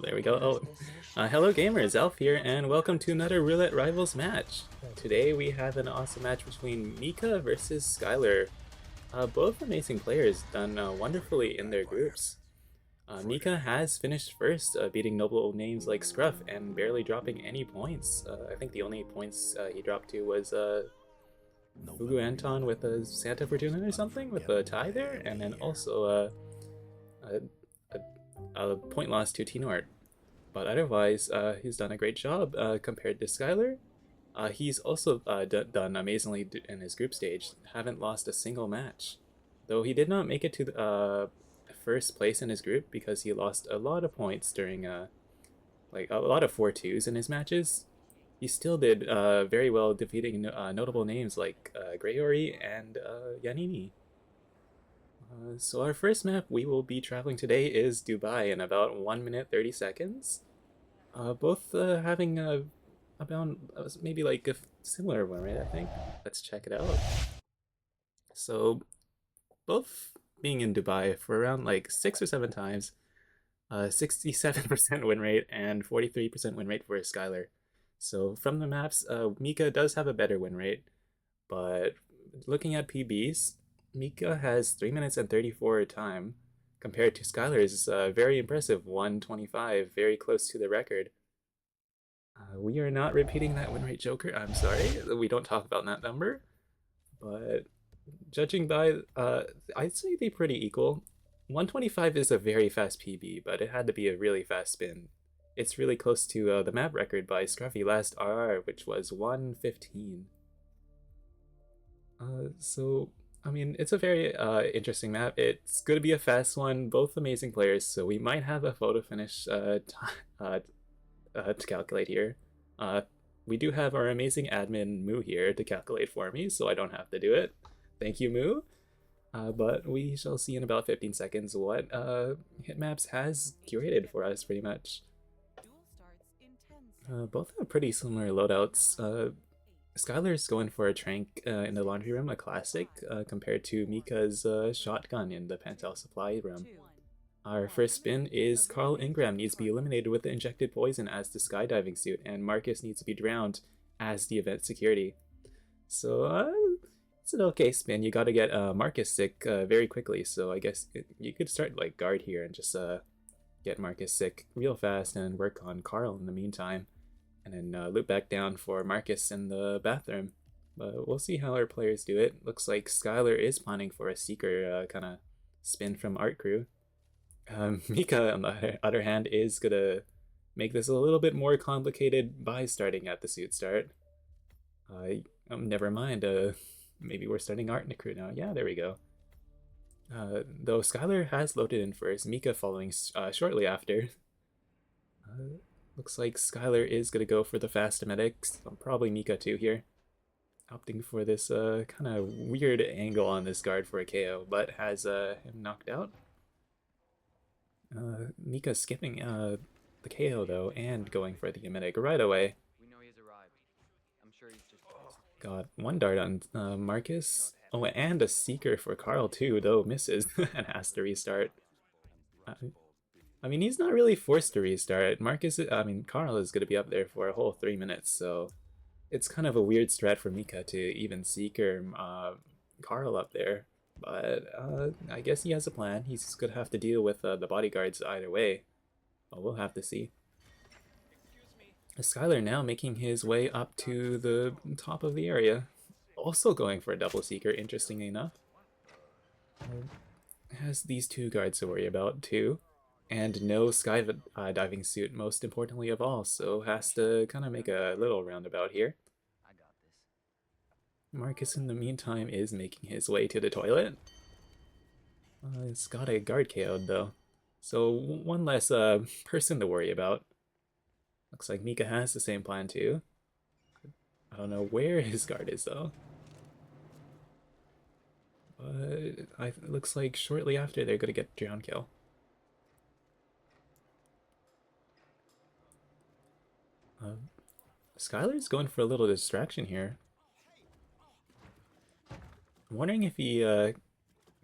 There we go. Hello gamers, Elf here, and welcome to another Roulette Rivals match. Today we have an awesome match between Meekah versus SkyL3R. Both amazing players, done wonderfully in their groups. Meekah has finished first, beating notable names like Scruff and barely dropping any points. I think the only points he dropped to was Fugu Anton with a Santa Fortuna or something, with a tie there, and then also a, a point loss to T-Nort. But otherwise, he's done a great job compared to SkyL3R. He's also done amazingly in his group stage, haven't lost a single match. Though he did not make it to the first place in his group because he lost a lot of points during like a lot of 4-2s in his matches. He still did very well defeating notable names like Greyori and Yanini. So our first map we will be traveling today is Dubai in about 1 minute 30 seconds. Both having about maybe like a similar one, right? I think. Let's check it out. So both being in Dubai for around like 6 or 7 times, 67% win rate and 43% win rate for SkyL3R. So from the maps, Meekah does have a better win rate, but looking at PBs, Meekah has 3 minutes and 34 time, compared to SkyL3R's very impressive 125, very close to the record. We are not repeating that win rate joker, I'm sorry, we don't talk about that number, but judging by, I'd say they're pretty equal. 125 is a very fast PB, but it had to be a really fast spin. It's really close to the map record by Scruffy last RR, which was 115. So I mean, it's a very interesting map. It's going to be a fast one, both amazing players, so we might have a photo finish to calculate here. We do have our amazing admin Moo here to calculate for me, so I don't have to do it. Thank you, Moo. But we shall see in about 15 seconds what Hitmaps has curated for us, pretty much. Both have pretty similar loadouts. SkyL3R's going for a Trank in the laundry room, a classic, compared to Meekah's shotgun in the Pantel supply room. Our first spin is Carl Ingram needs to be eliminated with the injected poison as the skydiving suit, and Marcus needs to be drowned as the event security. So it's an okay spin. You gotta get Marcus sick very quickly, so I guess you could start like guard here and just get Marcus sick real fast and work on Carl in the meantime. And then loop back down for Marcus in the bathroom. But we'll see how our players do it. Looks like SkyL3R is planning for a Seeker kind of spin from Art Crew. Meekah, on the other hand, is going to make this a little bit more complicated by starting at the suit start. Never mind, maybe we're starting Art in the crew now. Yeah, there we go. Though SkyL3R has loaded in first, Meekah following shortly after. Looks like SkyL3R is going to go for the fast medics, probably Meekah too here. Opting for this kind of weird angle on this guard for a KO, but has him knocked out. Meekah skipping the KO though, and going for the medic right away. We know he's arrived. I'm sure he's just... Got one dart on Marcus. Oh, and a Seeker for Carl too, though misses and has to restart. I mean, he's not really forced to restart. Carl is going to be up there for a whole 3 minutes, so it's kind of a weird strat for Meekah to even Seeker Carl up there. But I guess he has a plan. He's going to have to deal with the bodyguards either way. But we'll have to see. SkyL3R now making his way up to the top of the area. Also going for a double Seeker, interestingly enough. Has these two guards to worry about too. And no skydiving suit, most importantly of all, so has to kind of make a little roundabout here. I got this. Marcus, in the meantime, is making his way to the toilet. It's got a guard KO'd, though. So one less person to worry about. Looks like Meekah has the same plan, too. I don't know where his guard is, though. But it looks like shortly after they're going to get drown kill. SkyL3R's going for a little distraction here. I'm wondering if he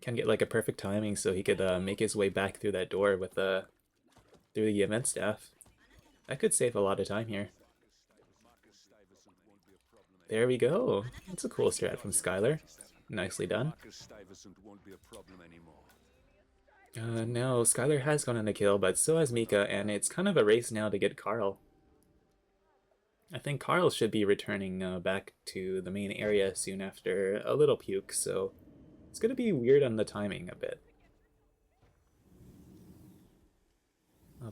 can get like a perfect timing so he could make his way back through that door with through the event staff. That could save a lot of time here. There we go. That's a cool strat from SkyL3R. Nicely done. Now SkyL3R has gone on the kill, but so has Meekah, and it's kind of a race now to get Carl. I think Carl should be returning back to the main area soon after a little puke, so it's going to be weird on the timing a bit.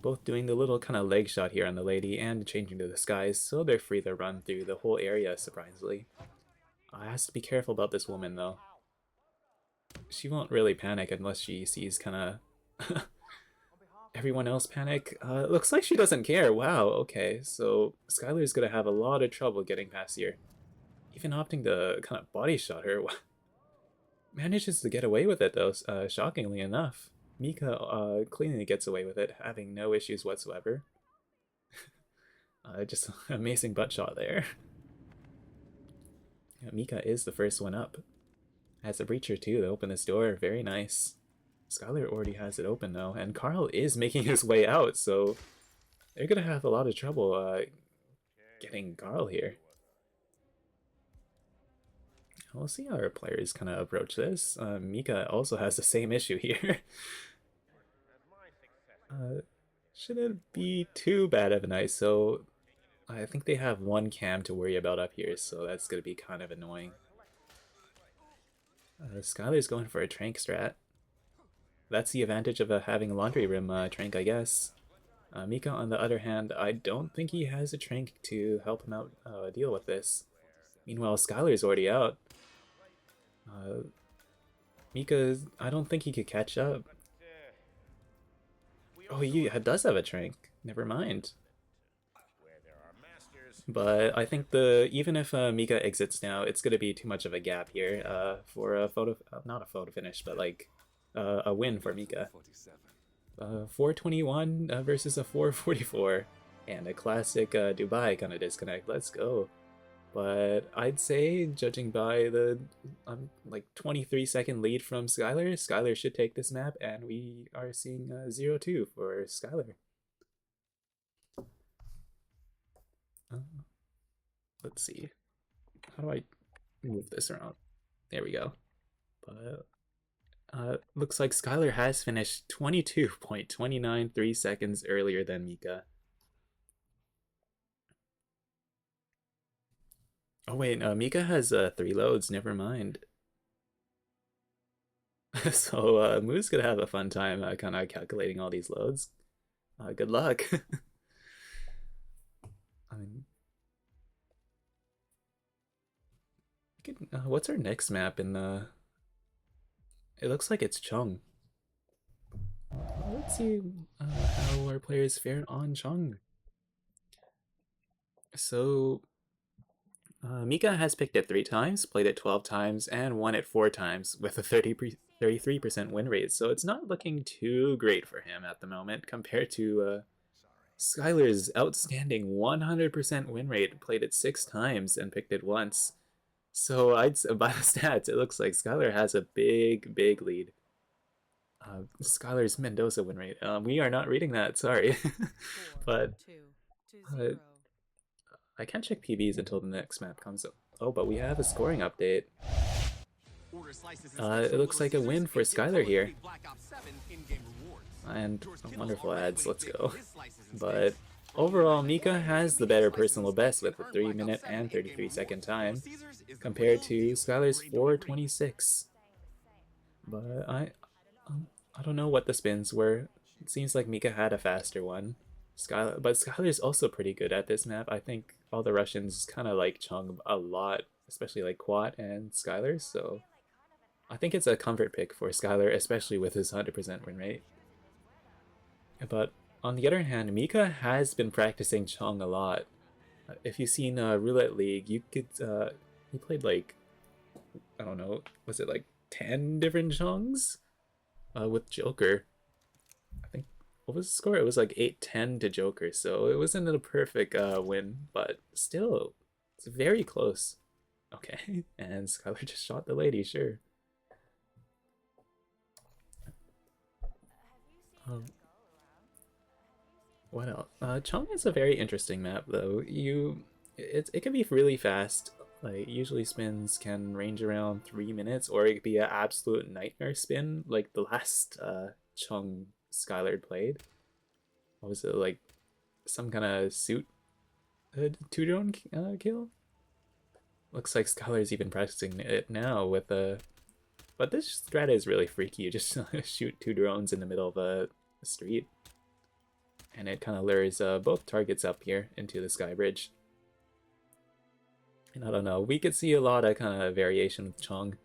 Both doing the little kind of leg shot here on the lady and changing to the skies, so they're free to run through the whole area, surprisingly. I has to be careful about this woman, though. She won't really panic unless she sees kind of everyone else panic. Looks like she doesn't care. Wow, okay, so SkyL3R's gonna have a lot of trouble getting past here. Even opting to kind of body shot her. Manages to get away with it, though, shockingly enough. Meekah cleanly gets away with it, having no issues whatsoever. Just an amazing butt shot there. Yeah, Meekah is the first one up. Has a breacher too to open this door. Very nice. SkyL3R already has it open though, and Carl is making his way out, so they're gonna have a lot of trouble getting Carl here. We'll see how our players kind of approach this. Meekah also has the same issue here. Shouldn't be too bad of an ISO. I think they have one cam to worry about up here, so that's going to be kind of annoying. SkyL3R's going for a trank strat. That's the advantage of having a laundry room trank, I guess. Meekah, on the other hand, I don't think he has a trank to help him out deal with this. Meanwhile, SkyL3R's already out. Meekah, I don't think he could catch up. Oh, he does have a trank. Never mind. But I think even if Meekah exits now, it's going to be too much of a gap here for a not a photo finish, but like a win for Meekah. 421 versus a 444, and a classic Dubai kind of disconnect. Let's go. But I'd say, judging by the like 23-second lead from SkyL3R, SkyL3R should take this map, and we are seeing 0-2 for SkyL3R. Let's see. How do I move this around? There we go. But looks like SkyL3R has finished 22.293 seconds earlier than Meekah. Oh wait, Meekah has 3 loads, never mind. So Moo's gonna have a fun time kind of calculating all these loads. Good luck. I mean, what's our next map in the... It looks like it's Chung. Let's see how our players fare on Chung. So Meekah has picked it 3 times, played it 12 times, and won it 4 times with a 33% win rate. So it's not looking too great for him at the moment compared to SkyL3R's outstanding 100% win rate. Played it 6 times and picked it once. So by the stats, it looks like SkyL3R has a big lead. SkyL3R's Mendoza win rate. We are not reading that, sorry. But I can't check PBs until the next map comes up. Oh, but we have a scoring update. It looks like a win for SkyL3R here. And wonderful ads, let's go. But overall, Meekah has the better personal best with a 3-minute and 33-second time compared to SkyL3R's 4:26. But I don't know what the spins were. It seems like Meekah had a faster one. But SkyL3R's also pretty good at this map. I think all the Russians kind of like Chung a lot, especially like Quat and SkyL3R, so I think it's a comfort pick for SkyL3R, especially with his 100% win rate. But on the other hand, Meekah has been practicing Chung a lot. If you've seen Roulette League, you could he played like, I don't know, was it like 10 different Chungs with Joker? I think, what was the score? It was like 8-10 to Joker, so it wasn't a perfect win, but still, it's very close. Okay, and SkyL3R just shot the lady, sure. What else? Chong is a very interesting map, though. It can be really fast. Like usually spins can range around 3 minutes, or it could be an absolute nightmare spin, like the last Chung SkyL3R played. What was it like? Some kind of suit two drone kill? Looks like SkyL3R's even practicing it now with a. But this strat is really freaky. You just shoot two drones in the middle of a street, and it kind of lures both targets up here into the sky bridge. And I don't know, we could see a lot of kind of variation with Chong.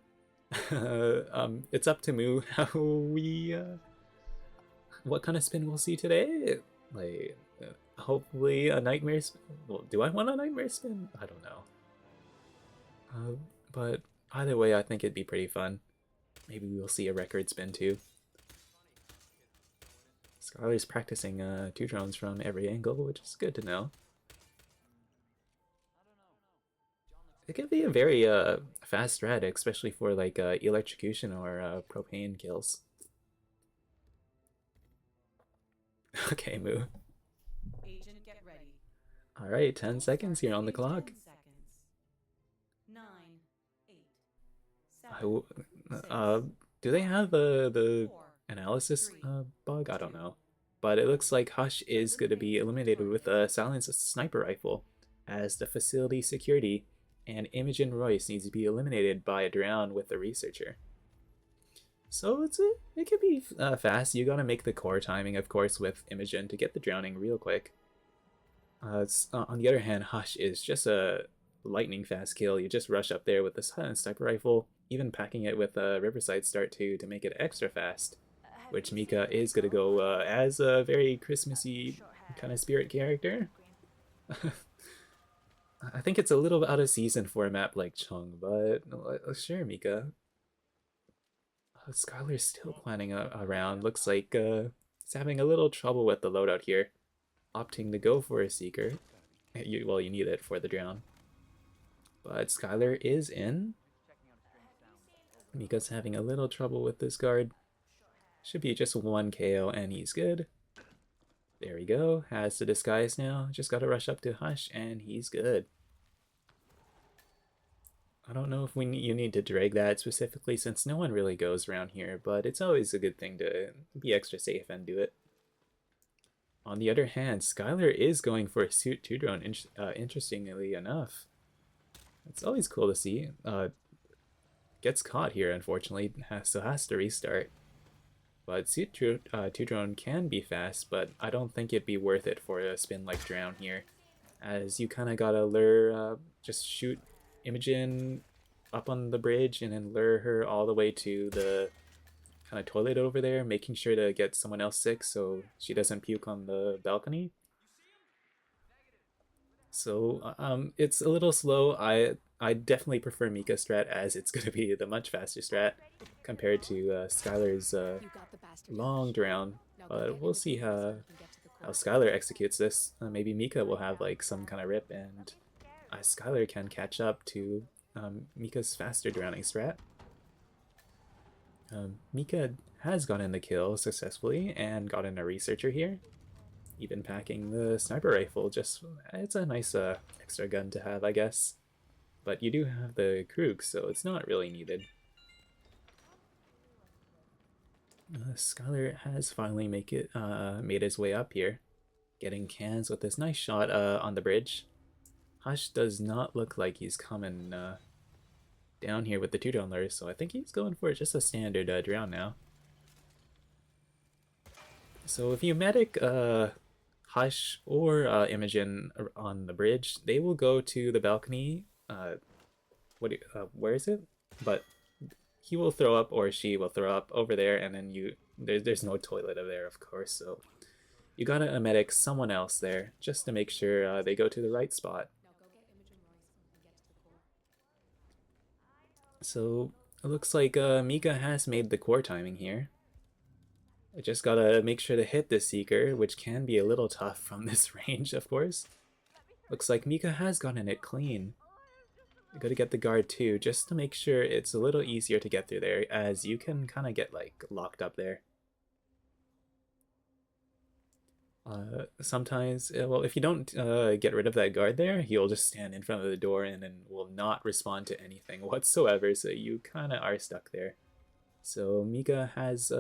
It's up to Moo how we what kind of spin we'll see today. Like hopefully a nightmare spin. Well, do I want a nightmare spin? I don't know. But either way, I think it'd be pretty fun. Maybe we'll see a record spin too. SkyL3R's practicing two drones from every angle, which is good to know. It can be a very fast strat, especially for like electrocution or propane kills. Okay, Moo. Agent, get ready. All right, 10 seconds here on the clock. 10 seconds. 9, 8, 7, Do they have the 4, analysis 3, bug? I don't know. But it looks like Hush is going to be eliminated with a silenced sniper rifle, as the facility security and Imogen Royce needs to be eliminated by a drown with the researcher. So it could be fast. You gotta make the core timing, of course, with Imogen to get the drowning real quick. On the other hand, Hush is just a lightning fast kill. You just rush up there with the silent sniper rifle, even packing it with a Riverside start to make it extra fast, which Meekah is gonna go as a very Christmassy kind of spirit character. I think it's a little out of season for a map like Chung, but sure, Meekah. SkyL3R's still planning around. Looks like he's having a little trouble with the loadout here, opting to go for a Seeker. Well, you need it for the drown. But SkyL3R is in. Meekah's having a little trouble with this guard. Should be just one KO and he's good. There we go. Has the disguise now. Just gotta rush up to Hush and he's good. I don't know if you need to drag that specifically since no one really goes around here, but it's always a good thing to be extra safe and do it. On the other hand, SkyL3R is going for a suit 2 drone, interestingly enough. It's always cool to see. Gets caught here, unfortunately, so has to restart. But suit 2 drone can be fast, but I don't think it'd be worth it for a spin like drown here, as you kind of gotta lure, just shoot Imogen up on the bridge and then lure her all the way to the kind of toilet over there, making sure to get someone else sick so she doesn't puke on the balcony. So it's a little slow. I definitely prefer Meekah strat, as it's going to be the much faster strat compared to SkyL3R's long drown. But we'll see how SkyL3R executes this. Maybe Meekah will have like some kind of rip and SkyL3R can catch up to Meekah's faster drowning strat. Meekah has gotten the kill successfully and gotten a researcher here. Even packing the sniper rifle, it's a nice extra gun to have, I guess. But you do have the Krug, so it's not really needed. SkyL3R has finally made his way up here, getting cans with this nice shot on the bridge. Hush does not look like he's coming down here with the 2 drone lures, so I think he's going for just a standard drown now. So if you medic Hush or Imogen on the bridge, they will go to the balcony. Where is it? But he will throw up or she will throw up over there, and then there's no toilet over there, of course. So you gotta medic someone else there just to make sure they go to the right spot. So it looks like Meekah has made the core timing here. I just gotta make sure to hit the Seeker, which can be a little tough from this range, of course. Looks like Meekah has gotten it clean. I gotta get the guard too, just to make sure it's a little easier to get through there, as you can kind of get like locked up there. Sometimes, well, if you don't get rid of that guard there, he'll just stand in front of the door and then will not respond to anything whatsoever, so you kind of are stuck there. So Meekah has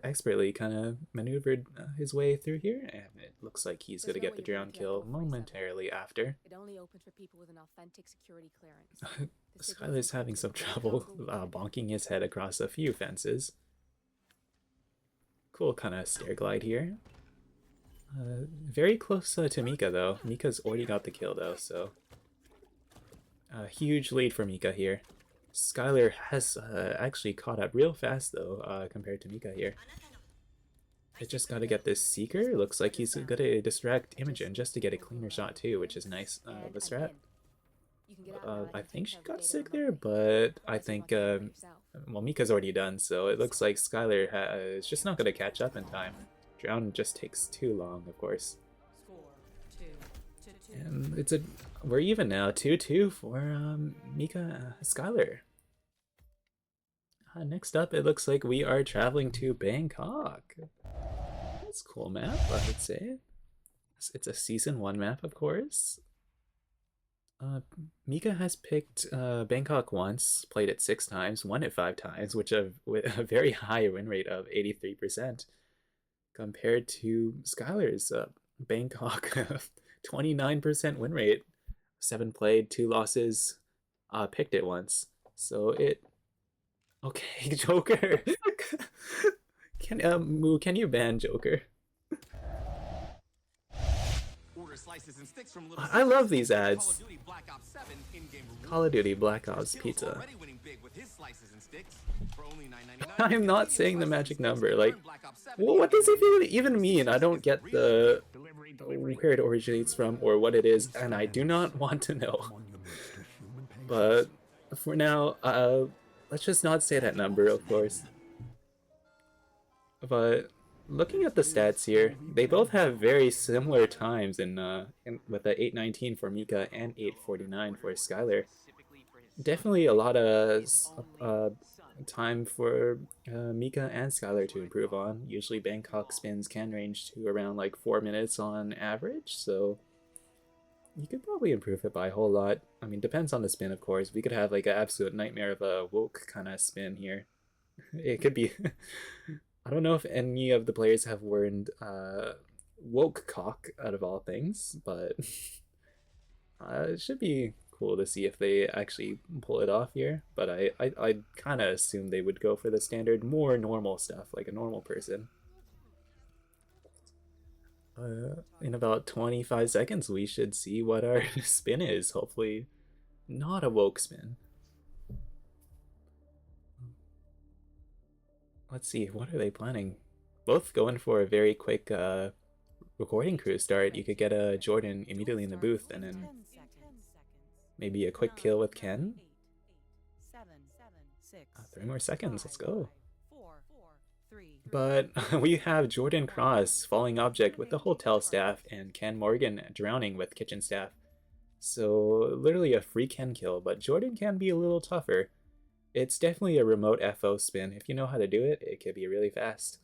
expertly kind of maneuvered his way through here, and it looks like he's going to get the drown kill momentarily after. It only opens for people with an authentic security clearance. SkyL's having some trouble bonking his head across a few fences. Cool kind of stair glide here. Very close to Meekah though. Meekah's already got the kill though, so huge lead for Meekah here. SkyL3R has actually caught up real fast though compared to Meekah here. I just gotta get this Seeker. Looks like he's gonna distract Imogen just to get a cleaner shot too, which is nice of the strat. I think she got sick there, but I think, well, Meekah's already done, so it looks like SkyL3R is just not going to catch up in time. Drown just takes too long, of course. And we're even now, 2-2 for Meekah SkyL3R. Next up, it looks like we are traveling to Bangkok. That's a cool map, I would say. It's a Season 1 map, of course. Meekah has picked Bangkok once, played it 6 times, won it 5 times, with a very high win rate of 83%, compared to SkyL3R's Bangkok 29% win rate. 7 played, 2 losses, picked it once. So it... Okay, Joker! Can you ban Joker? I love these ads. Call of Duty Black Ops Pizza. I'm not saying the magic number. Like, well, what does it even mean? I don't get where it originates from or what it is, and I do not want to know. But for now, let's just not say that number, of course. But looking at the stats here, they both have very similar times with the 8:19 for Meekah and 8:49 for SkyL3R. Definitely a lot of time for Meekah and SkyL3R to improve on. Usually Bangkok spins can range to around like 4 minutes on average, so you could probably improve it by a whole lot. I mean, depends on the spin, of course. We could have like an absolute nightmare of a woke kind of spin here. It could be... I don't know if any of the players have learned woke cock out of all things, but it should be cool to see if they actually pull it off here. But I kind of assume they would go for the standard, more normal stuff, like a normal person. In about 25 seconds, we should see what our spin is. Hopefully not a woke spin. Let's see, what are they planning? Both going for a very quick recording crew start. You could get a Jordan immediately in the booth and then maybe a quick kill with Ken. 3 more seconds, let's go. But we have Jordan Cross falling object with the hotel staff and Ken Morgan drowning with kitchen staff. So literally a free Ken kill, but Jordan can be a little tougher. It's definitely a remote FO spin. If you know how to do it, it could be really fast.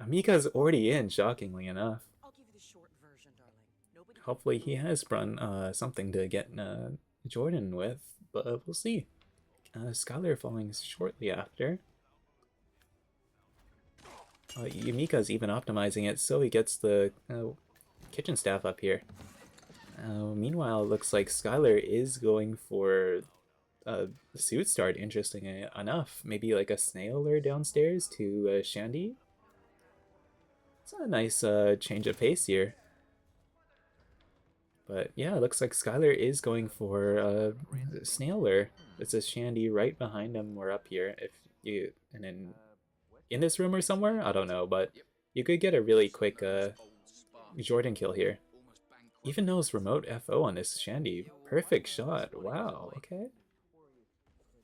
Meekah's already in, shockingly enough. Hopefully he has run something to get Jordan with, but we'll see. SkyL3R falling shortly after. Meekah's even optimizing it so he gets the kitchen staff up here. Meanwhile, it looks like SkyL3R is going for suit start, interesting enough. Maybe like a snail lure downstairs to Shandy. It's a nice change of pace here. But yeah, it looks like SkyL3R is going for snail lure. It's a Shandy right behind him or up here. If you and then in this room or somewhere, I don't know, but you could get a really quick Jordan kill here. Even knows remote FO on this Shandy. Perfect shot. Wow. Okay.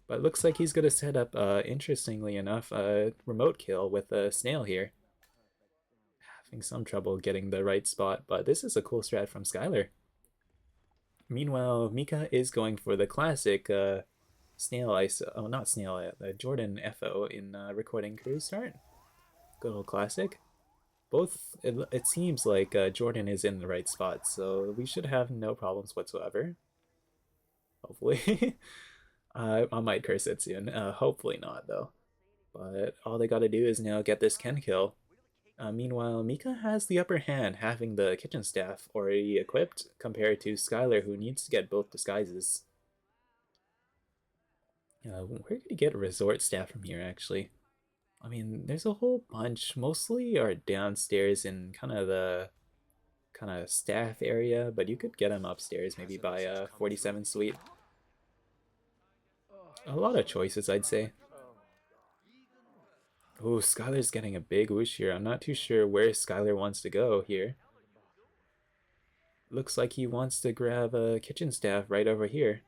But it looks like he's going to set up, interestingly enough, a remote kill with a snail here. Having some trouble getting the right spot, but this is a cool strat from SkyL3R. Meanwhile, Meekah is going for the classic snail ice, oh not snail, Jordan FO in recording crew start. Good old classic. both, it seems like Jordan is in the right spot, so we should have no problems whatsoever. Hopefully. I might curse it soon. Hopefully not, though. But all they gotta do is now get this Ken kill. Meanwhile, Meekah has the upper hand, having the kitchen staff already equipped, compared to SkyL3R, who needs to get both disguises. Where could you get a resort staff from here, actually? I mean, there's a whole bunch. Mostly are downstairs in kind of the staff area, but you could get them upstairs, maybe by 47 Suite. A lot of choices, I'd say. Oh, SkyL3R's getting a big whoosh here. I'm not too sure where SkyL3R wants to go here. Looks like he wants to grab a kitchen staff right over here.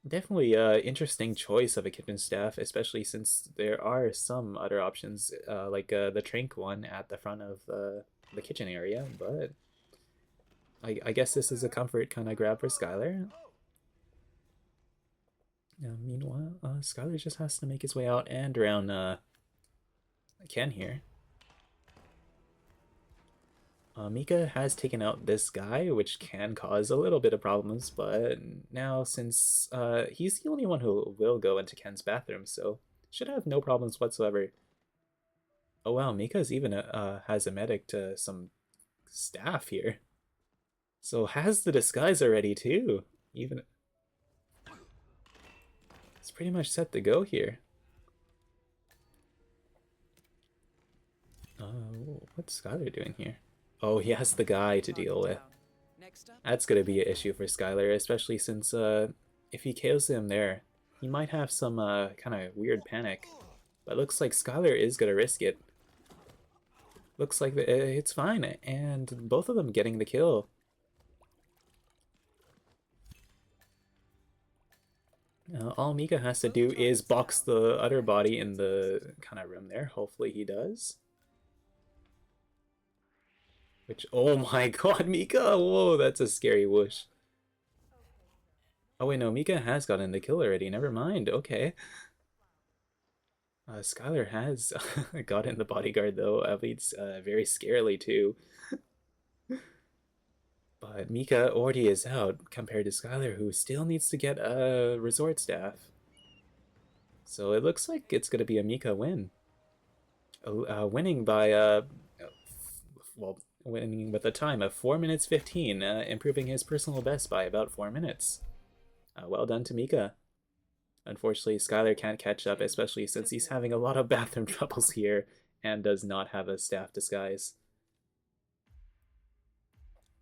Definitely interesting choice of a kitchen staff, especially since there are some other options, like the Trank one at the front of the kitchen area, but I guess this is a comfort kind of grab for SkyL3R. Meanwhile, SkyL3R just has to make his way out and around Ken here. Meekah has taken out this guy, which can cause a little bit of problems, but now since he's the only one who will go into Ken's bathroom, so should have no problems whatsoever. Oh wow, Meekah's even has a medic to some staff here. So has the disguise already too. Even it's pretty much set to go here. What's SkyL3R doing here? Oh, he has the guy to deal with. That's gonna be an issue for SkyL3R, especially since if he KOs him there, he might have some kind of weird panic. But looks like SkyL3R is gonna risk it. Looks like it's fine, and both of them getting the kill. All Meekah has to do is box the other body in the kind of room there. Hopefully he does. Which, oh my god, Meekah! Whoa, that's a scary whoosh. Oh wait, no, Meekah has gotten the kill already, never mind, okay. SkyL3R has gotten the bodyguard though, at least very scarily too. But Meekah already is out compared to SkyL3R, who still needs to get a resort staff. So it looks like it's going to be a Meekah win. Winning by, well, winning with a time of 4 minutes 15, improving his personal best by about 4 minutes. Well done to Meekah. Unfortunately, SkyL3R can't catch up, especially since he's having a lot of bathroom troubles here and does not have a staff disguise.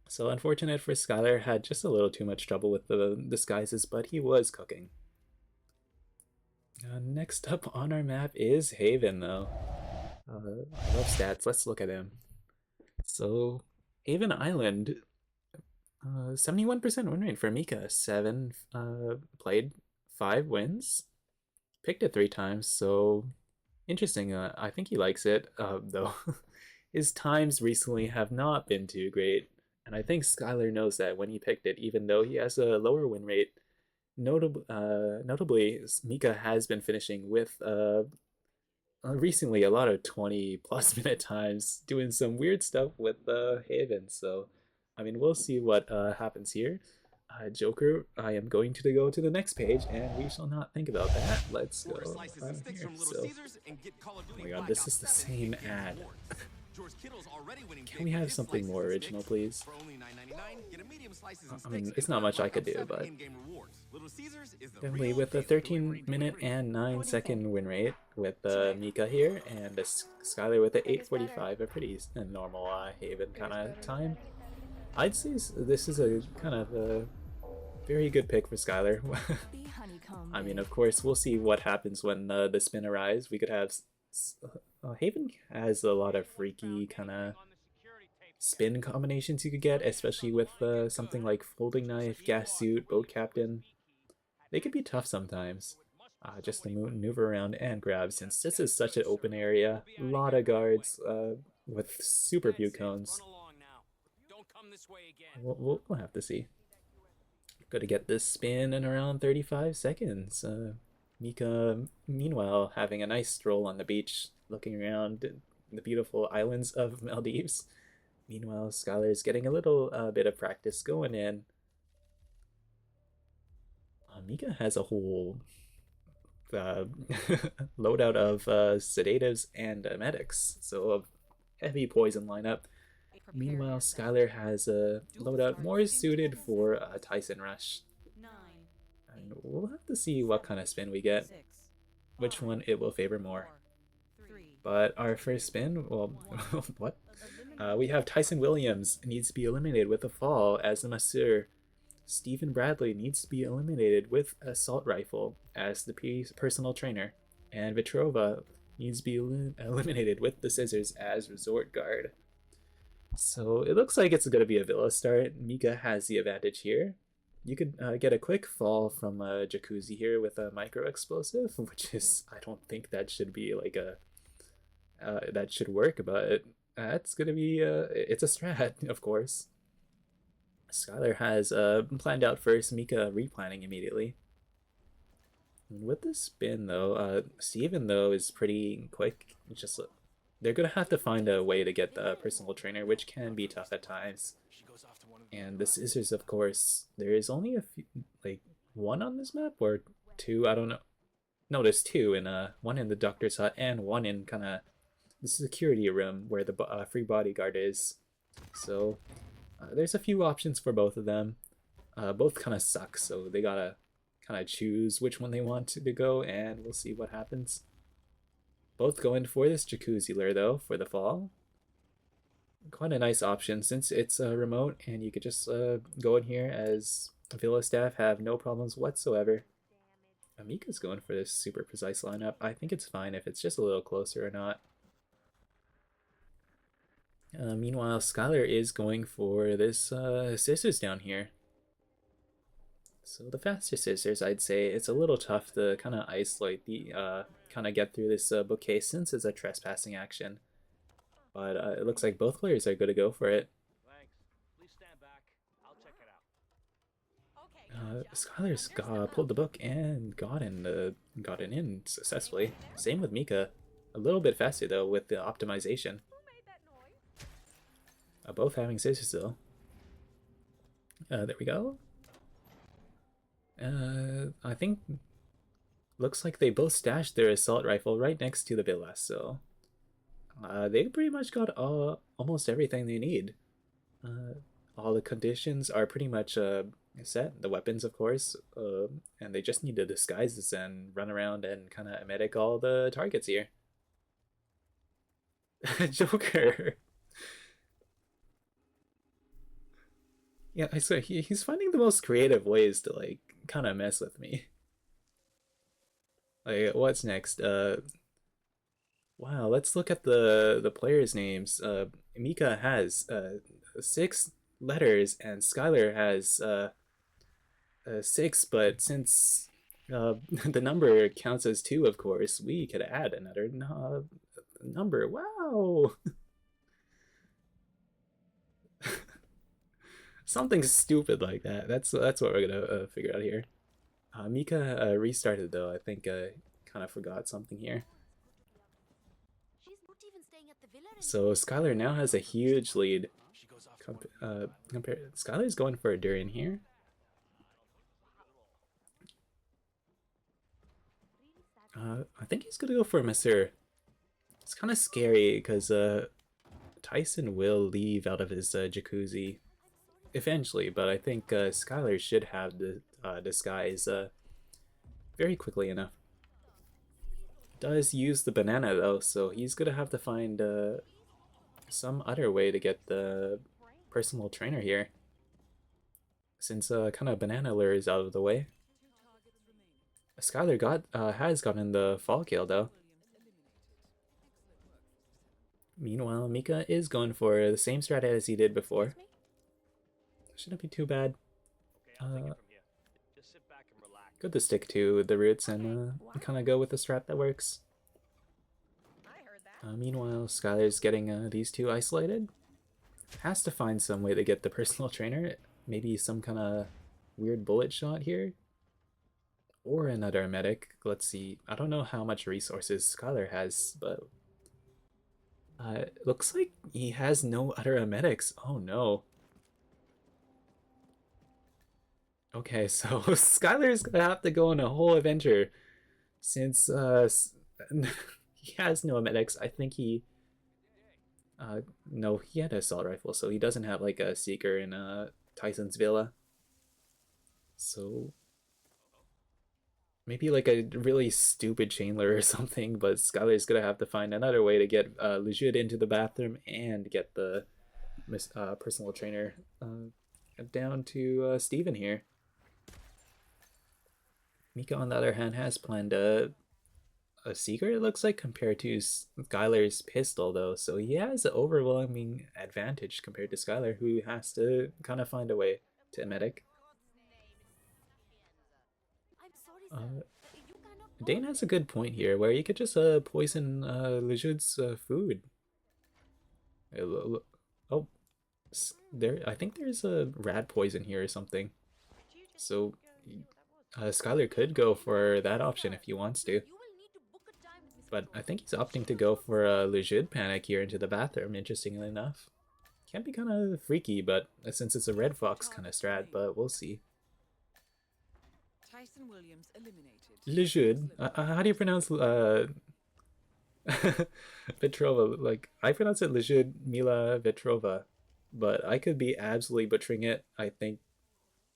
So unfortunate for SkyL3R, had just a little too much trouble with the disguises, but he was cooking. Next up on our map is Haven, though. I love stats. Let's look at him. So, Haven Island, 71% win rate for Meekah. 7 played, 5 wins. Picked it 3 times, so interesting. I think he likes it, though. His times recently have not been too great, and I think SkyL3R knows that when he picked it, even though he has a lower win rate. Notably, Meekah has been finishing with recently a lot of 20+ minute times, doing some weird stuff with Haven. So, I mean, we'll see what happens here. Joker, I am going to go to the next page, and we shall not think about that. Let's go here. So, oh my god, this is the same ad. Can we have something more original, please? I mean, it's not much I could do, but definitely with a 13-minute and 9-second win rate with Meekah here, and SkyL3R with an 8:45, a pretty normal Haven kind of time. I'd say this is a kind of a very good pick for SkyL3R. I mean, of course, we'll see what happens when the spin arrives. We could have... Haven has a lot of freaky kind of spin combinations you could get, especially with something like folding knife, gas suit, boat captain. They could be tough sometimes, just to maneuver around and grab, since this is such an open area. A lot of guards with super view cones. We'll have to see. Gotta get this spin in around 35 seconds. Meekah, meanwhile, having a nice stroll on the beach, looking around, the beautiful islands of Maldives. Meanwhile, SkyL3R is getting a little bit of practice going in. Meekah has a whole loadout of sedatives and medics, so a heavy poison lineup. Meanwhile, SkyL3R has a loadout more suited for Tyson Rush. 9, And we'll have to see what kind of spin we get, 6, which one it will favor more. 4, 3, But our first spin, well, what? We have Tyson Williams needs to be eliminated with a fall as the Masseur. Stephen Bradley needs to be eliminated with assault rifle as the personal trainer. And Vitrova needs to be eliminated with the scissors as resort guard. So it looks like it's going to be a Villa start. Meekah has the advantage here. You could get a quick fall from a Jacuzzi here with a micro explosive, which is, I don't think that should be like a, that should work, but that's going to be, it's a strat, of course. SkyL3R has planned out first, Meekah replanning immediately. And with this spin though, Steven though is pretty quick. Just they're gonna have to find a way to get the personal trainer, which can be tough at times. And the scissors, of course, there is only a few, like one on this map or two, I don't know. No, there's two, in one in the doctor's hut and one in kind of the security room where the free bodyguard is. So there's a few options for both of them. Both kind of suck, so they gotta kind of choose which one they want to go, and we'll see what happens. Both going for this Jacuzzi lure though for the fall. Quite a nice option since it's remote, and you could just go in here as Villa staff have no problems whatsoever. Meekah's going for this super precise lineup. I think it's fine if it's just a little closer or not. Meanwhile, SkyL3R is going for this scissors down here. So the faster scissors, I'd say it's a little tough to kind of isolate the, kind of get through this bookcase since it's a trespassing action. But it looks like both players are going to go for it. Thanks. Please stand back. I'll check it out. SkyL3R's pulled the book and got it in successfully. Same with Meekah. A little bit faster though with the optimization. Both having scissors though. There we go. I think looks like they both stashed their assault rifle right next to the villa, so they pretty much got almost everything they need. All the conditions are pretty much set. The weapons, of course, and they just need to disguises and run around and kind of medic all the targets here. Joker. Yeah, I swear he's finding the most creative ways to like kind of mess with me. Like, what's next? Wow, let's look at the players' names. Meekah has 6 letters and SkyL3R has 6, but since the number counts as 2, of course, we could add another number. Wow. Something stupid like that. That's what we're gonna figure out here. Meekah restarted though. I think kind of forgot something here. So SkyL3R now has a huge lead. SkyL3R's going for a Durian here. I think he's gonna go for a Masseur. It's kind of scary because Tyson will leave out of his Jacuzzi eventually, but I think SkyL3R should have the disguise very quickly enough. Does use the banana though, so he's gonna have to find some other way to get the personal trainer here, since kind of banana lure is out of the way. SkyL3R has gotten the fall kill though. Meanwhile, Meekah is going for the same strat as he did before. Shouldn't be too bad. Good to stick to the roots and kind of go with the strat that works. Meanwhile, SkyL3R's getting these two isolated. Has to find some way to get the personal trainer. Maybe some kind of weird bullet shot here. Or another medic. Let's see. I don't know how much resources SkyL3R has, but Looks like he has no other medics. Oh no. Okay, so Skylar's gonna have to go on a whole adventure since he has no medics. I think he no, he had an assault rifle, so he doesn't have like a seeker in Tyson's villa. So maybe like a really stupid Chandler or something, but Skylar's gonna have to find another way to get Legit into the bathroom and get the personal trainer down to Steven here. Meekah, on the other hand, has planned a seeker, it looks like, compared to Skylar's pistol, though, so he has an overwhelming advantage compared to Skylar, who has to kind of find a way to medic. I'm sorry, sir. You cannot Dane has a good point here, where you could just poison Legit's food. Oh, there. I think there's a rat poison here or something. So Skylar could go for that option if he wants to. You will need to book a time with Miss But I Pearl. think he's opting to go for a legit panic here into the bathroom, interestingly enough. Can be kind of freaky, but since it's a red fox kind of strat, but we'll see. Tyson Williams eliminated. Legit. How do you pronounce Vetrova? Like, I pronounce it Legit Mila Vetrova, but I could be absolutely butchering it. I think,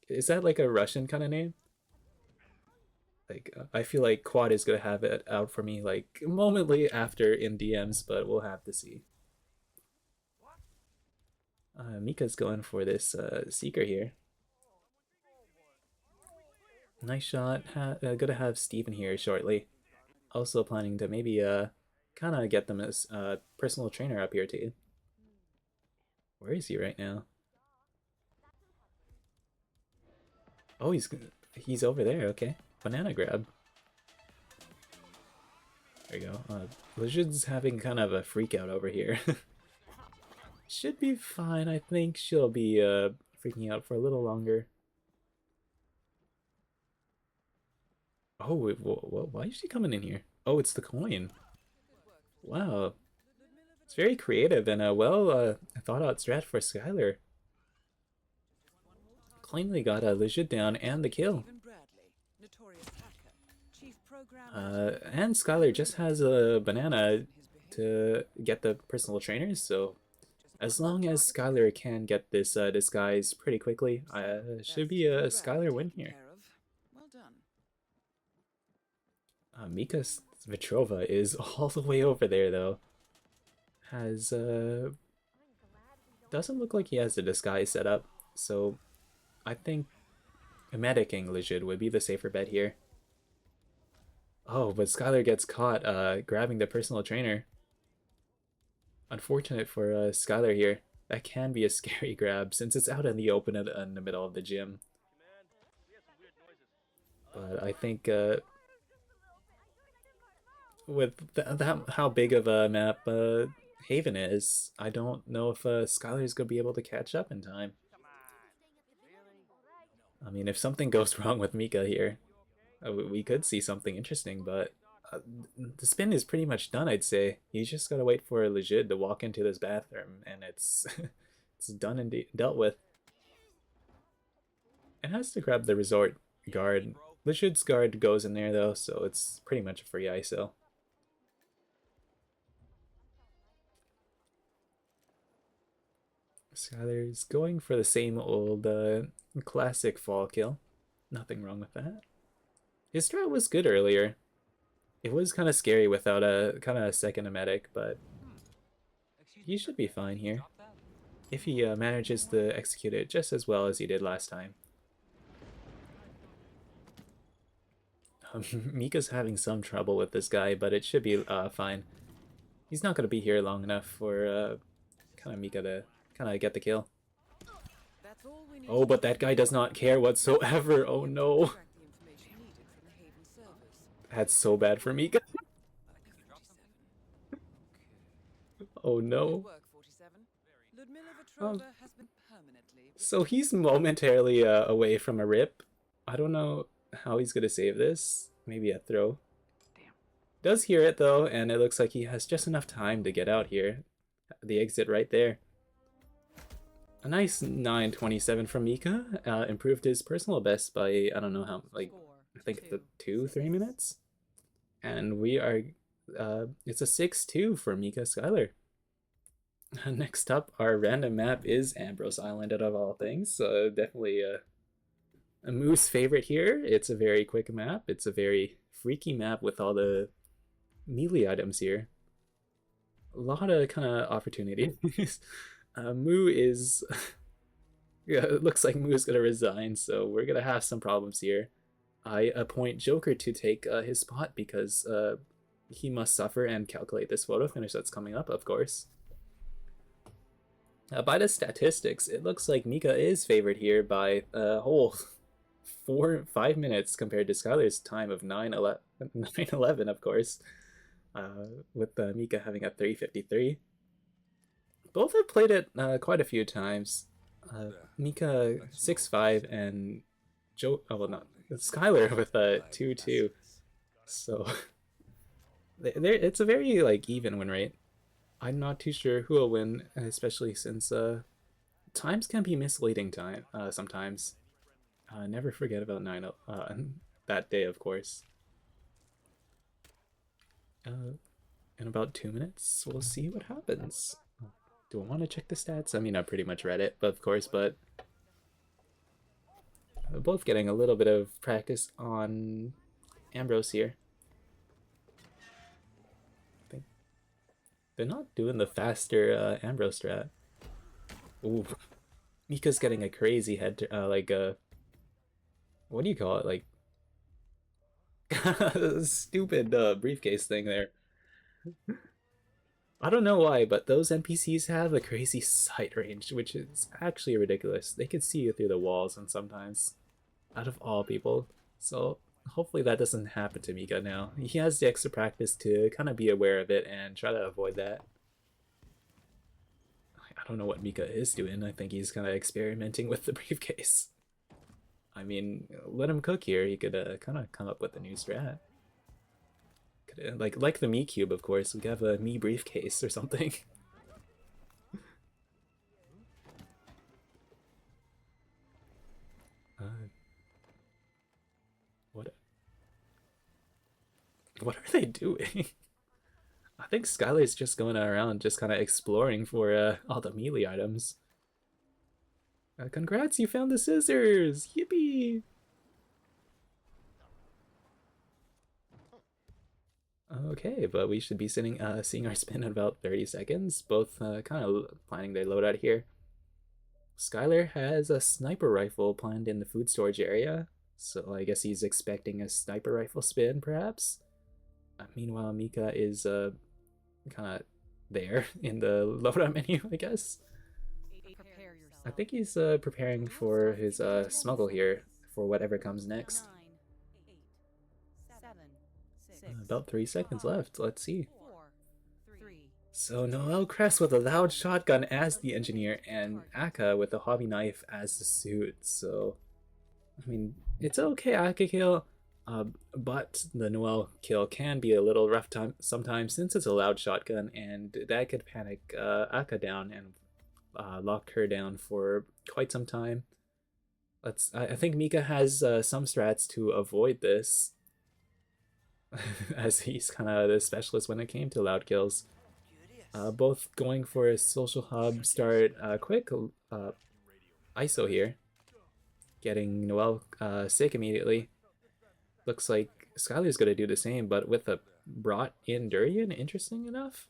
is that like a Russian kind of name? Like, I feel like Quad is gonna have it out for me like momently after in DMs, but we'll have to see. Meekah's going for this seeker here. Nice shot. Gonna have Steven here shortly. Also planning to maybe kind of get them as personal trainer up here too. Where is he right now? Oh, he's over there. Okay. Banana grab. There you go. Legit's having kind of a freak out over here. Should be fine. I think she'll be freaking out for a little longer. Oh, why is she coming in here? Oh, it's the coin. Wow. It's very creative and a well thought out strat for Skylar. Cleanly got a Legit down and the kill. And Skylar just has a banana to get the personal trainers, so as long as Skylar can get this disguise pretty quickly, should be a Skylar win here. Well done. Meekah Vetrova is all the way over there though. Has doesn't look like he has the disguise set up, so I think medicing Legit would be the safer bet here. Oh, but Skylar gets caught grabbing the personal trainer. Unfortunate for Skylar here. That can be a scary grab since it's out in the open in the middle of the gym. But I think with how big of a map Haven is, I don't know if Skylar's going to be able to catch up in time. I mean, if something goes wrong with Meekah here, we could see something interesting, but the spin is pretty much done, I'd say. You just gotta wait for Legit to walk into this bathroom, and it's it's done and dealt with. It has to grab the resort guard. Legit's guard goes in there though, so it's pretty much a free ISO. Skylar's going for the same old classic fall kill. Nothing wrong with that. His strat was good earlier. It was kind of scary without a kind of second medic, but he should be fine here if he manages to execute it just as well as he did last time. Meekah's having some trouble with this guy, but it should be fine. He's not going to be here long enough for kind of Meekah to kind of get the kill. Oh, but that guy does not care whatsoever. Oh no. That's so bad for Meekah. Oh no. So he's momentarily away from a rip. I don't know how he's gonna save this. Maybe a throw. Does hear it though, and it looks like he has just enough time to get out here. the exit right there. A nice 9:27 from Meekah. Improved his personal best by, I don't know how, like, I think the 3 minutes. And we are, it's a 6-2 for Meekah SkyL3R. Next up, our random map is Ambrose Island out of all things. So definitely a Moose favorite here. It's a very quick map. It's a very freaky map with all the melee items here. A lot of kind of opportunities. Moo is... yeah, it looks like Moo's gonna resign, so we're gonna have some problems here. I appoint Joker to take his spot because he must suffer and calculate this photo finish that's coming up, of course. By the statistics, it looks like Meekah is favored here by a whole 5 minutes compared to SkyL3R's time of 9:11, of course, with Meekah having a 3:53. Both have played it quite a few times. Meekah 6-5 and SkyL3R with a 2-2. So it's a very like even win rate. I'm not too sure who will win, especially since times can be misleading sometimes. Never forget about that day, of course. In about 2 minutes, we'll see what happens. Do I want to check the stats? I mean, I pretty much read it, but of course, but we're both getting a little bit of practice on Ambrose here. They're not doing the faster Ambrose strat. Ooh, Meekah's getting a crazy head, like what do you call it? Like stupid briefcase thing there. I don't know why, but those NPCs have a crazy sight range, which is actually ridiculous. They can see you through the walls, and sometimes, out of all people. So hopefully that doesn't happen to Meekah now. He has the extra practice to kind of be aware of it and try to avoid that. I don't know what Meekah is doing. I think he's kind of experimenting with the briefcase. I mean, let him cook here. He could kind of come up with a new strat. Like the Me Cube, of course. We could have a Me briefcase or something. What are they doing? I think SkyL3R's just going around, just kind of exploring for all the melee items. Congrats, you found the scissors! Yippee! Okay, but we should be seeing our spin in about 30 seconds. Both kind of planning their loadout here. SkyL3R has a sniper rifle planned in the food storage area, so I guess he's expecting a sniper rifle spin, perhaps? Meanwhile, Meekah is kind of there in the loadout menu, I guess. I think he's preparing for his smuggle here for whatever comes next. 9, 8, 7, 6, About 3 seconds left. Let's see. 4, 3. So Noel Crest with a loud shotgun as the engineer and Akka with a hobby knife as the suit. So, I mean, it's okay Akka kill, but the Noel kill can be a little rough sometimes since it's a loud shotgun, and that could panic Akka down and lock her down for quite some time. I think Meekah has some strats to avoid this, as he's kind of the specialist when it came to loud kills. Both going for a social hub start quick. ISO here, getting Noel sick immediately. Looks like SkyL3R's gonna do the same, but with a brought in Durian, interesting enough.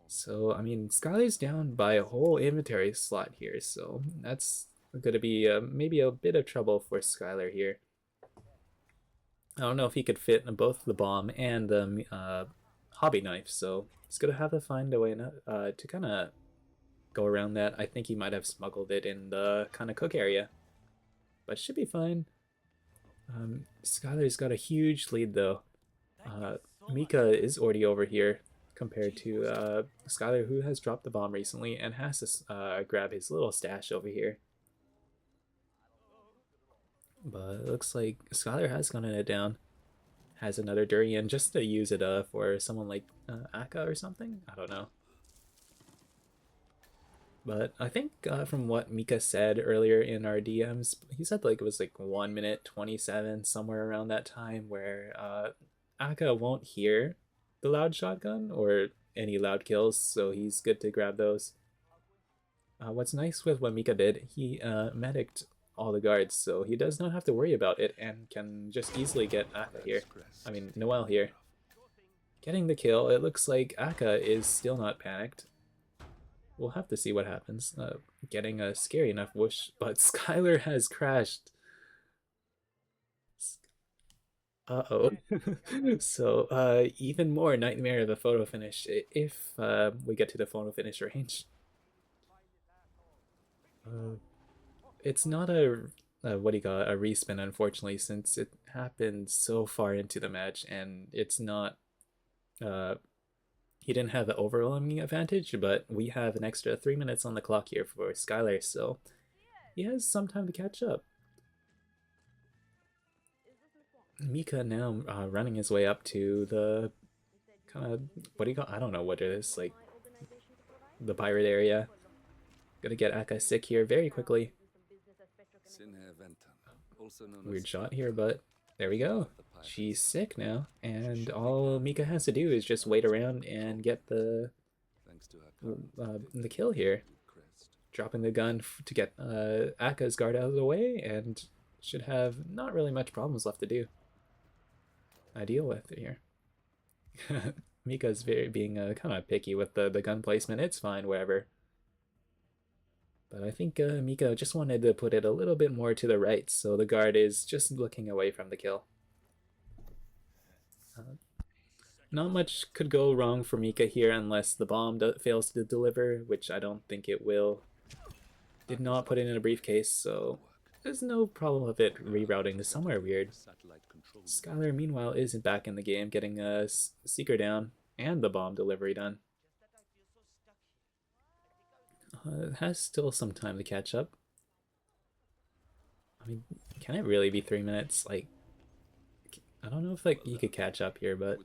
So, I mean, SkyL3R's down by a whole inventory slot here, so that's gonna be maybe a bit of trouble for SkyL3R here. I don't know if he could fit both the bomb and the hobby knife, so he's gonna have to find a way to kind of go around that. I think he might have smuggled it in the kind of cook area, but should be fine. SkyL3R's got a huge lead though. Meekah is already over here compared to SkyL3R, who has dropped the bomb recently and has to grab his little stash over here. But it looks like SkyL3R has gotten it down. Has another Durian just to use it for someone like Akka or something? I don't know. But I think from what Meekah said earlier in our DMs, he said like it was like 1 minute 27 somewhere around that time where Akka won't hear the loud shotgun or any loud kills, so he's good to grab those. What's nice with what Meekah did, he mediced all the guards, so he does not have to worry about it and can just easily get Akka here. I mean, Noelle here. Getting the kill, it looks like Akka is still not panicked. We'll have to see what happens. Getting a scary enough whoosh, but SkyL3R has crashed. Uh-oh. So, even more nightmare of a photo finish if we get to the photo finish range. It's not what do you call it, a respin, unfortunately, since it happened so far into the match, and it's not he didn't have the overwhelming advantage, but we have an extra 3 minutes on the clock here for SkyL3R, so he has some time to catch up. Meekah now running his way up to the kind of, what do you call, I don't know what it is, like the pirate area. Gonna get Akka sick here very quickly. Weird shot here, but there we go. She's sick now, and all Meekah has to do is just wait around and get the kill here. Dropping the gun to get Akka's guard out of the way, and should have not really much problems left to do. I deal with it here. Meekah's being kind of picky with the gun placement. It's fine, wherever. But I think Meekah just wanted to put it a little bit more to the right, so the guard is just looking away from the kill. Not much could go wrong for Meekah here unless the bomb fails to deliver, which I don't think it will. Did not put it in a briefcase, so there's no problem with it rerouting to somewhere weird. SkyL3R, meanwhile, isn't back in the game, getting a seeker down and the bomb delivery done. It has still some time to catch up. I mean, can it really be 3 minutes? Like, I don't know if like you could catch up here, but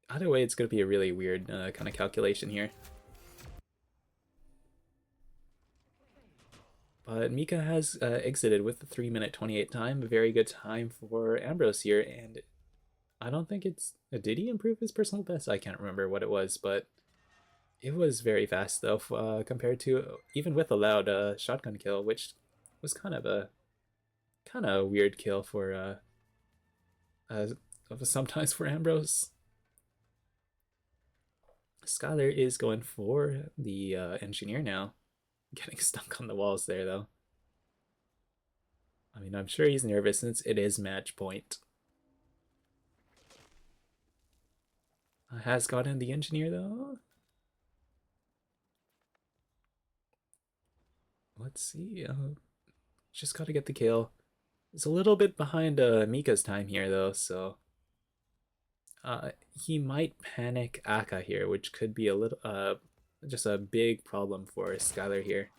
either way, it's going to be a really weird kind of calculation here. But Meekah has exited with the 3 minute 28 time, a very good time for Ambrose here, and I don't think it's... did he improve his personal best? I can't remember what it was, but it was very fast though, compared to even with a loud shotgun kill, which was kind of a weird kill for sometimes for Ambrose. SkyL3R is going for the engineer now. Getting stuck on the walls there, though. I mean, I'm sure he's nervous since it is match point. Has gotten the engineer, though. Let's see. Just got to get the kill. It's a little bit behind Meekah's time here, though, so... he might panic Akka here, which could be a little... just a big problem for SkyL3R here.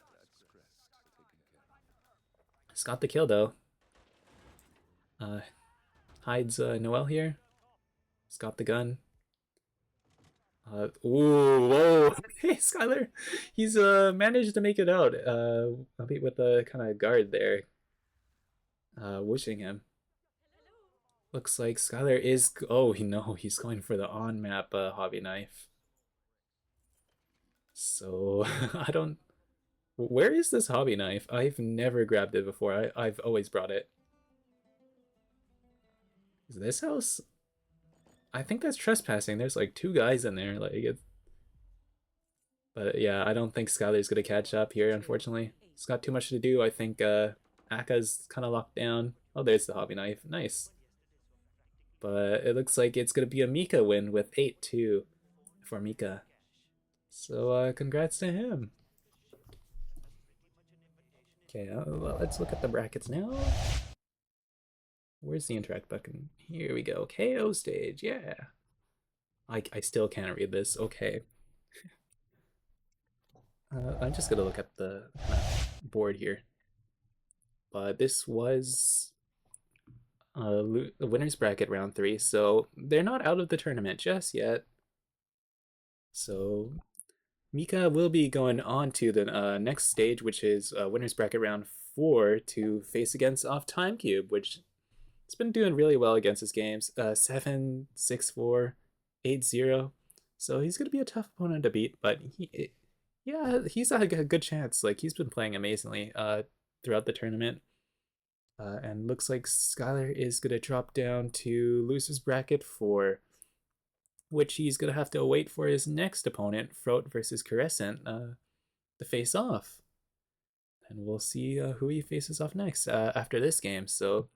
He's got the kill though. Hides Noelle here. He's got the gun. Ooh, whoa! Okay, SkyL3R. He's managed to make it out. With the kind of guard there, wishing him. Looks like SkyL3R is. Oh no, he's going for the on-map hobby knife. So, I don't... Where is this hobby knife? I've never grabbed it before. I've always brought it. Is this house? I think that's trespassing. There's like 2 guys in there. Like it... But yeah, I don't think SkyL3R's gonna catch up here, unfortunately. He's got too much to do. I think Akka's kind of locked down. Oh, there's the hobby knife. Nice. But it looks like it's gonna be a Meekah win with 8-2 for Meekah. So, congrats to him. Okay, well, let's look at the brackets now. Where's the interact button? Here we go. KO stage, yeah. I still can't read this. Okay. I'm just gonna look at the board here. But this was the winner's bracket round 3, so they're not out of the tournament just yet. So Meekah will be going on to the next stage, which is winners bracket round 4 to face against Off Time Cube, which it's been doing really well against his games. 7, 6, 4, 8, 0. So he's gonna be a tough opponent to beat, but yeah, he's a good chance. Like he's been playing amazingly throughout the tournament. And looks like SkyL3R is gonna drop down to losers bracket 4, which he's gonna have to wait for his next opponent, Frote versus Crescent, to face off. And we'll see who he faces off next after this game. So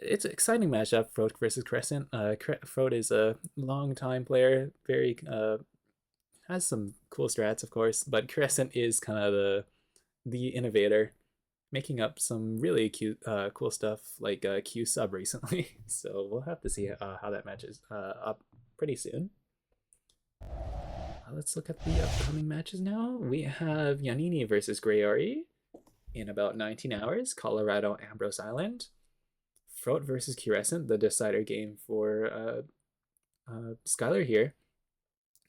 it's an exciting matchup, Frote versus Crescent. Frote is a long-time player, very has some cool strats, of course, but Crescent is kind of the innovator, making up some really cute, cool stuff like Q sub recently. So we'll have to see how that matches up pretty soon. Let's look at the upcoming matches now. We have Yanini versus Grey RE in about 19 hours, Colorado Ambrose Island. Frote versus Crescent, the decider game for SkyL3R here,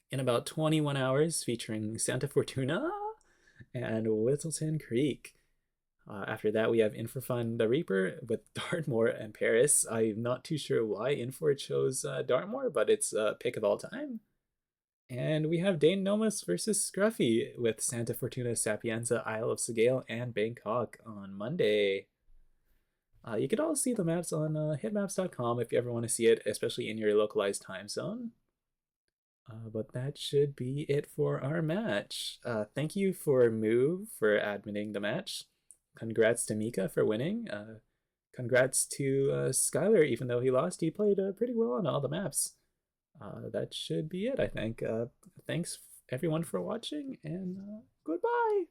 in about 21 hours, featuring Santa Fortuna and Whittleton Creek. After that, we have Infrafun the Reaper with Dartmoor and Paris. I'm not too sure why Infor chose Dartmoor, but it's a pick of all time. And we have Dane Nomus versus Scruffy with Santa Fortuna, Sapienza, Isle of Sigale, and Bangkok on Monday. You can all see the maps on hitmaps.com if you ever want to see it, especially in your localized time zone. But that should be it for our match. Thank you for Move for admitting the match. Congrats to Meekah for winning. Congrats to SkyL3R, even though he lost, he played pretty well on all the maps. That should be it, I think. Thanks everyone for watching, and goodbye!